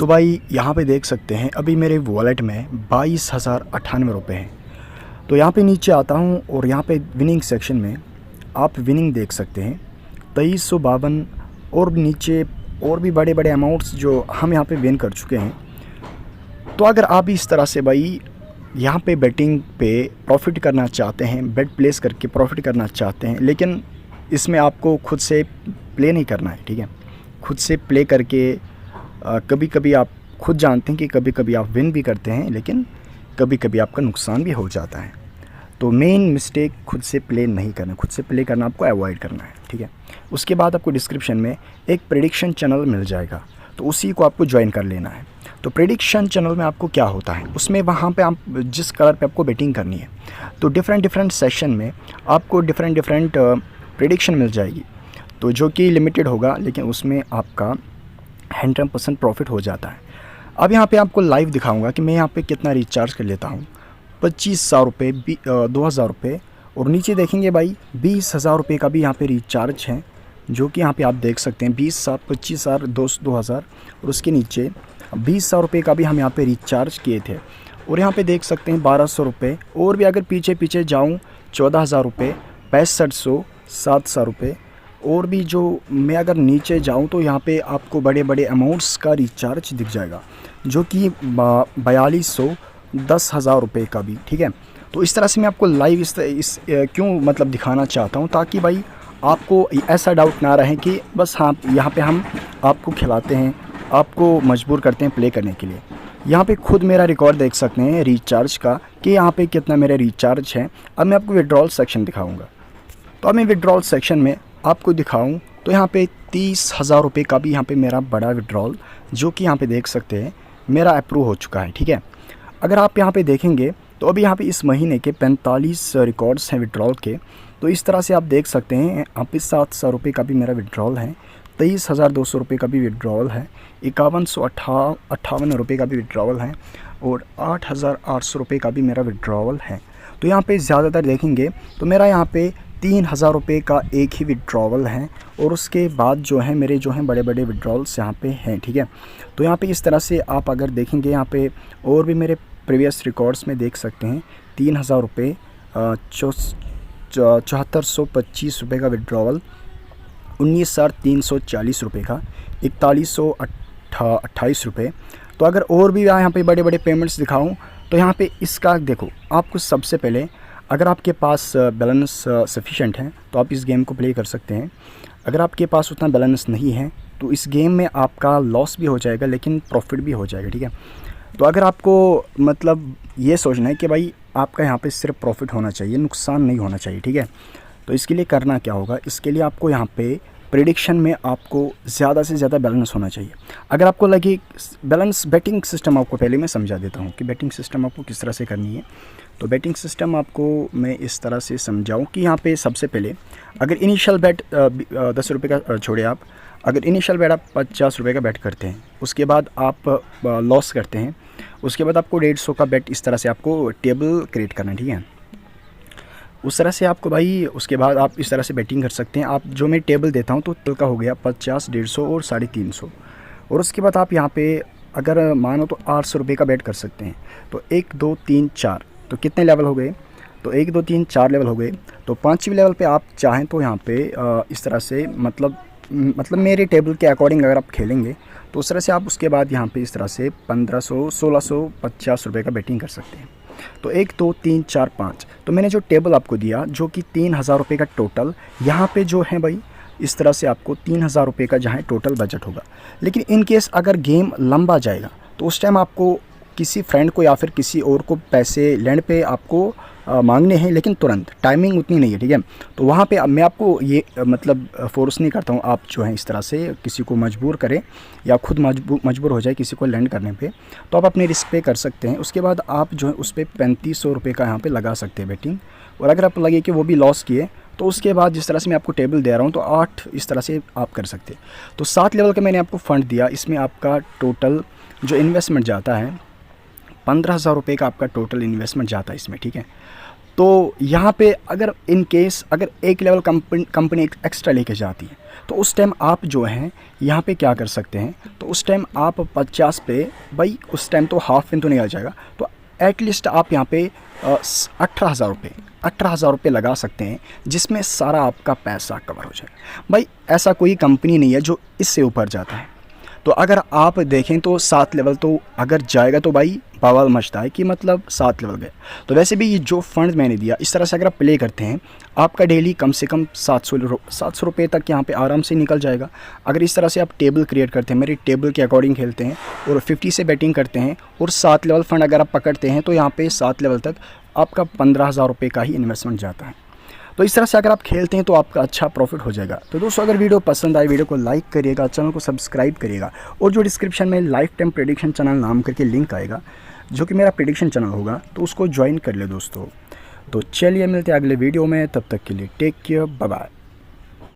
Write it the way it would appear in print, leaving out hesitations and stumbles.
तो भाई यहाँ पे देख सकते हैं अभी मेरे वॉलेट में 22,098 रुपये हैं। तो यहाँ पे नीचे आता हूँ और यहाँ पे विनिंग सेक्शन में आप विनिंग देख सकते हैं 2352 और नीचे और भी बड़े बड़े अमाउंट्स जो हम यहाँ पे विन कर चुके हैं। तो अगर आप इस तरह से भाई यहाँ पे बेटिंग पे प्रॉफिट करना चाहते हैं, बेट प्लेस करके प्रॉफिट करना चाहते हैं, लेकिन इसमें आपको खुद से प्ले नहीं करना है, ठीक है। खुद से प्ले करके कभी कभी आप खुद जानते हैं कि कभी कभी आप विन भी करते हैं, लेकिन कभी कभी आपका नुकसान भी हो जाता है। तो मेन मिस्टेक खुद से प्ले नहीं करना, खुद से प्ले करना आपको अवॉइड करना है, ठीक है। उसके बाद आपको डिस्क्रिप्शन में एक प्रेडिक्शन चैनल मिल जाएगा, तो उसी को आपको ज्वाइन कर लेना है। तो प्रेडिक्शन चैनल में आपको क्या होता है, उसमें वहाँ पे आप जिस कलर पे आपको बेटिंग करनी है, तो डिफरेंट सेशन में आपको डिफरेंट प्रेडिक्शन मिल जाएगी, तो जो कि लिमिटेड होगा, लेकिन उसमें आपका 100% प्रॉफिट हो जाता है। अब यहाँ पे आपको लाइव दिखाऊंगा कि मैं यहाँ पे कितना रिचार्ज कर लेता हूँ। 25,000 रुपये, 2,000 रुपये, और नीचे देखेंगे भाई 20,000 रुपये का भी यहाँ पे रिचार्ज है, जो कि यहाँ पे आप देख सकते हैं 20,000, 25,000, 2,000, और उसके नीचे 20,000 रुपये का भी हम यहाँ पे रिचार्ज किए थे। और यहाँ पे देख सकते हैं 1,200 रुपये, और भी अगर पीछे जाऊँ 14,000 रुपये, 6500, 7,000 रुपये, और भी जो मैं अगर नीचे जाऊं तो यहाँ पे आपको बड़े बड़े अमाउंट्स का रिचार्ज दिख जाएगा, जो कि 4,200, 10,000 रुपये का भी, ठीक है। तो इस तरह से मैं आपको लाइव इस क्यों मतलब दिखाना चाहता हूँ, ताकि भाई आपको ऐसा डाउट ना रहे कि बस हाँ यहाँ पे हम आपको खिलाते हैं, आपको मजबूर करते हैं प्ले करने के लिए। यहाँ पे खुद मेरा रिकॉर्ड देख सकते हैं रिचार्ज का कि यहाँ पे कितना मेरा रिचार्ज है। अब मैं आपको विड्रॉल सेक्शन दिखाऊँगा। तो अब मैं विड्रॉल सेक्शन में आपको दिखाऊं तो यहाँ पे 30,000 रुपये का भी यहाँ पे मेरा बड़ा विड्रॉल, जो कि यहाँ पे देख सकते हैं मेरा अप्रूव हो चुका है, ठीक है। अगर आप यहाँ पे देखेंगे तो अभी यहाँ पे इस महीने के 45 रिकॉर्ड्स हैं विड्रॉल के। तो इस तरह से आप देख सकते हैं यहाँ पे 7,000 रुपये का भी मेरा विड्रॉल है, 23,200 रुपये का भी विड्रॉल है, 5,158 रुपये का भी विड्रॉल है, और 8,800 रुपये का भी मेरा विड्रॉल है। तो यहाँ पे ज़्यादातर देखेंगे तो मेरा यहाँ पे 3,000 रुपये का एक ही विड्रॉवल है, और उसके बाद जो है मेरे जो हैं बड़े बड़े विड्रॉल्स यहाँ पे हैं, ठीक है। तो यहाँ पे इस तरह से आप अगर देखेंगे यहाँ पे और भी मेरे प्रीवियस रिकॉर्ड्स में देख सकते हैं 3,000 रुपये, 7,425 रुपये का विड्रॉवल, 19,340 रुपये का, 4,128 रुपये। तो अगर और भी यहाँ पे बड़े बड़े पेमेंट्स दिखाऊँ तो यहाँ पे इसका देखो, आपको सबसे पहले अगर आपके पास बैलेंस सफिशेंट है तो आप इस गेम को प्ले कर सकते हैं। अगर आपके पास उतना बैलेंस नहीं है तो इस गेम में आपका लॉस भी हो जाएगा, लेकिन प्रॉफिट भी हो जाएगा, ठीक है। तो अगर आपको मतलब ये सोचना है कि भाई आपका यहाँ पे सिर्फ प्रॉफिट होना चाहिए, नुकसान नहीं होना चाहिए, ठीक है। तो इसके लिए करना क्या होगा, इसके लिए आपको यहाँ पे प्रेडिक्शन में आपको ज़्यादा से ज़्यादा बैलेंस होना चाहिए। अगर आपको लगे बैलेंस, बेटिंग सिस्टम आपको पहले मैं समझा देता हूँ कि बेटिंग सिस्टम आपको किस तरह से करनी है। तो बेटिंग सिस्टम आपको मैं इस तरह से समझाऊँ कि यहाँ पे सबसे पहले अगर इनिशियल बैट 10 रुपये का छोड़े, आप अगर इनिशियल बैट आप 50 रुपये का बैट करते हैं, उसके बाद आप लॉस करते हैं, उसके बाद आपको 150 का बैट, इस तरह से आपको टेबल क्रिएट करना है, ठीक है। उस तरह से आपको भाई उसके बाद आप इस तरह से बैटिंग कर सकते हैं। आप जो मैं टेबल देता हूँ तो टेबल का हो गया 50, 150 और 350, और उसके बाद आप यहाँ पे अगर मानो तो 800 रुपये का बैट कर सकते हैं। तो 1, 2, 3, 4, तो कितने लेवल हो गए, तो 1, 2, 3, 4 लेवल हो गए। तो 5वें लेवल पे आप चाहें तो यहाँ पे इस तरह से मतलब मेरे टेबल के अकॉर्डिंग अगर आप खेलेंगे तो उस तरह से आप उसके बाद यहाँ पे इस तरह से 1,500, 1,650 रुपये का बैटिंग कर सकते हैं। तो 1, 2, 3, 4, 5, तो मैंने जो टेबल आपको दिया जो कि 3,000 रुपये का टोटल, यहाँ पे जो है भाई इस तरह से आपको 3,000 रुपये का जहाँ टोटल बजट होगा। लेकिन इन केस अगर गेम लंबा जाएगा तो उस टाइम आपको किसी फ्रेंड को या फिर किसी और को पैसे लैंड पे आपको मांगने हैं, लेकिन तुरंत टाइमिंग उतनी नहीं है, ठीक है। तो वहाँ पे मैं आपको ये मतलब फोर्स नहीं करता हूँ आप जो है इस तरह से किसी को मजबूर करें या खुद मजबूर हो जाए किसी को लैंड करने पे, तो आप अपने रिस्क पे कर सकते हैं। उसके बाद आप जो है उस पर 3,500 रुपये का यहाँ पे लगा सकते हैं बैटिंग, और अगर आप लगे कि वो भी लॉस किए तो उसके बाद जिस तरह से मैं आपको टेबल दे रहा हूँ तो 8 इस तरह से आप कर सकते हैं। तो 7 लेवल का मैंने आपको फ़ंड दिया, इसमें आपका टोटल जो इन्वेस्टमेंट जाता है 15,000 रुपये का आपका टोटल इन्वेस्टमेंट जाता है इसमें, ठीक है। तो यहाँ पे अगर इन केस अगर एक लेवल कंपनी एक्स्ट्रा लेके जाती है तो उस टाइम आप जो हैं यहाँ पे क्या कर सकते हैं, तो उस टाइम आप 50 पे भाई उस टाइम तो हाफ इन तो नहीं आ जाएगा, तो एटलीस्ट आप यहाँ पे 18,000 रुपये लगा सकते हैं, जिसमें सारा आपका पैसा कवर हो जाएगा। भाई ऐसा कोई कंपनी नहीं है जो इससे ऊपर जाता है। तो अगर आप देखें तो 7 लेवल तो अगर जाएगा तो भाई बवाल मचता है कि मतलब 7 लेवल गए। तो वैसे भी ये जो फंड मैंने दिया इस तरह से अगर आप प्ले करते हैं आपका डेली कम से कम 700 रुपये तक यहाँ पे आराम से निकल जाएगा। अगर इस तरह से आप टेबल क्रिएट करते हैं, मेरी टेबल के अकॉर्डिंग खेलते हैं और 50 से बैटिंग करते हैं और 7 लेवल फंड अगर आप पकड़ते हैं तो यहाँ पे 7 लेवल तक आपका 15,000 रुपये का ही इन्वेस्टमेंट जाता है। तो इस तरह से अगर आप खेलते हैं तो आपका अच्छा प्रॉफिट हो जाएगा। तो दोस्तों अगर वीडियो पसंद आए वीडियो को लाइक करिएगा, चैनल को सब्सक्राइब करिएगा और जो डिस्क्रिप्शन में लाइफ टाइम प्रेडिक्शन चैनल नाम करके लिंक आएगा जो कि मेरा प्रेडिक्शन चैनल होगा, तो उसको ज्वाइन कर ले दोस्तों। तो चलिए मिलते हैं अगले वीडियो में, तब तक के लिए टेक केयर, बाय बाय।